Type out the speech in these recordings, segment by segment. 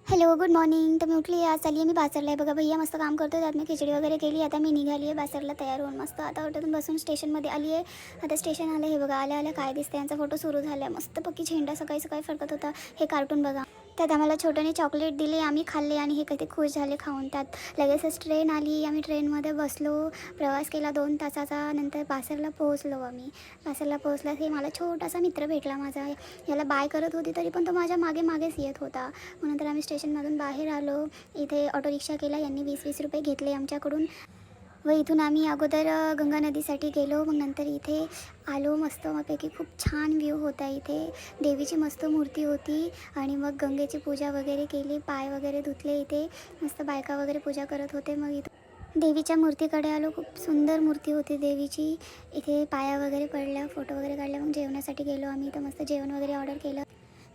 Hello, good morning. तर मी उठली आहे. आज चालली आहे मी बासरला आहे. बघा भैया मस्त काम करतो. त्यात मी खिचडी वगैरे केली. आता मी निघाली आहे बासरला तयार होऊन मस्त. आता ऑटोतून बसून स्टेशनमध्ये आली आहे. आता स्टेशन आलं हे बघा. आल्या आल्या काय दिसते यांचा फोटो सुरू झाला आहे. मस्तपैकी झेंडा सकाळी सकाळी फडकत होता. हे कार्टून बघा. त्यात आम्हाला छोट्याने चॉकलेट दिले. आम्ही खाल्ले आणि हे किती खुश झाले खाऊन. त्यात लगेचच ट्रेन आली. आम्ही ट्रेनमध्ये बसलो. प्रवास केला 2 तासाचा. नंतर बासरला पोहोचलो आम्ही. बासरला पोहोचला हे मला छोटासा मित्र भेटला माझा. याला बाय करत होती तरी पण तो माझ्या मागे मागेच येत होता. मग नंतर आम्ही स्टेशनमधून बाहेर आलो. इथे ऑटो रिक्षा केला. यांनी 20-20 रुपये घेतले आमच्याकडून. व इथून आम्ही अगोदर गंगा नदीसाठी गेलो. मग नंतर इथे आलो. मस्तपैकी खूप छान व्ह्यू होता इथे. देवीची मस्त मूर्ती होती आणि मग गंगेची पूजा वगैरे केली. पाय वगैरे धुतले इथे. मस्त बायका वगैरे पूजा करत होते. मग इथं देवीच्या मूर्तीकडे आलो. खूप सुंदर मूर्ती होती देवीची. इथे पाया वगैरे पडल्या, फोटो वगैरे काढल्या. मग जेवणासाठी गेलो आम्ही. इथं मस्त जेवण वगैरे ऑर्डर केलं.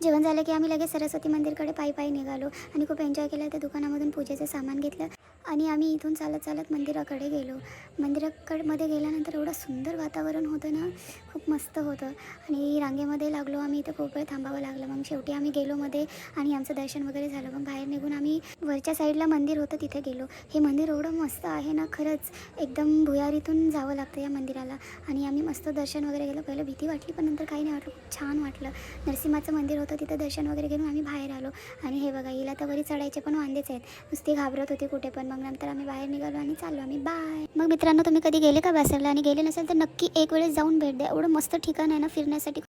जेवण झालं की आम्ही लगेच सरस्वती मंदिरकडे पायी पायी निघालो आणि खूप एन्जॉय केलं. त्या दुकानामधून पूजेचं सामान घेतलं आणि आम्ही इथून चालत चालत मंदिराकडे गेलो. मंदिराकडे गेल्यानंतर एवढं सुंदर वातावरण होतं ना, खूप मस्त होतं. आणि रांगेमध्ये लागलो आम्ही. इथं खूप वेळ थांबावं लागलं. मग शेवटी आम्ही गेलो मध्ये आणि आमचं दर्शन वगैरे झालं. मग बाहेर निघून आम्ही वरच्या साईडला मंदिर होतं तिथे गेलो. हे मंदिर एवढं मस्त आहे ना, खरंच एकदम भुयारीतून जावं लागतं या मंदिराला. आणि आम्ही मस्त दर्शन वगैरे केलं. पहिलं भीती वाटली पण नंतर काही नाही वाटलं. खूप छान वाटलं. नरसिंहाचं मंदिर होतं तिथं दर्शन वगैरे घेऊन आम्ही बाहेर आलो. आणि हे बघा हिला तर वरी चढायचे पण वांदेच आहेत. नुसती घाबरत होती कुठे पण. मग नंतर आम्ही बाहेर निघालो आणि चाललो आम्ही. बाय. मग मित्रांनो, तुम्ही कधी गेले का बासरला आणि गेले नसेल तर नक्की एक वेळेस जाऊन भेट द्या. एवढं मस्त ठिकाण आहे ना फिरण्यासाठी.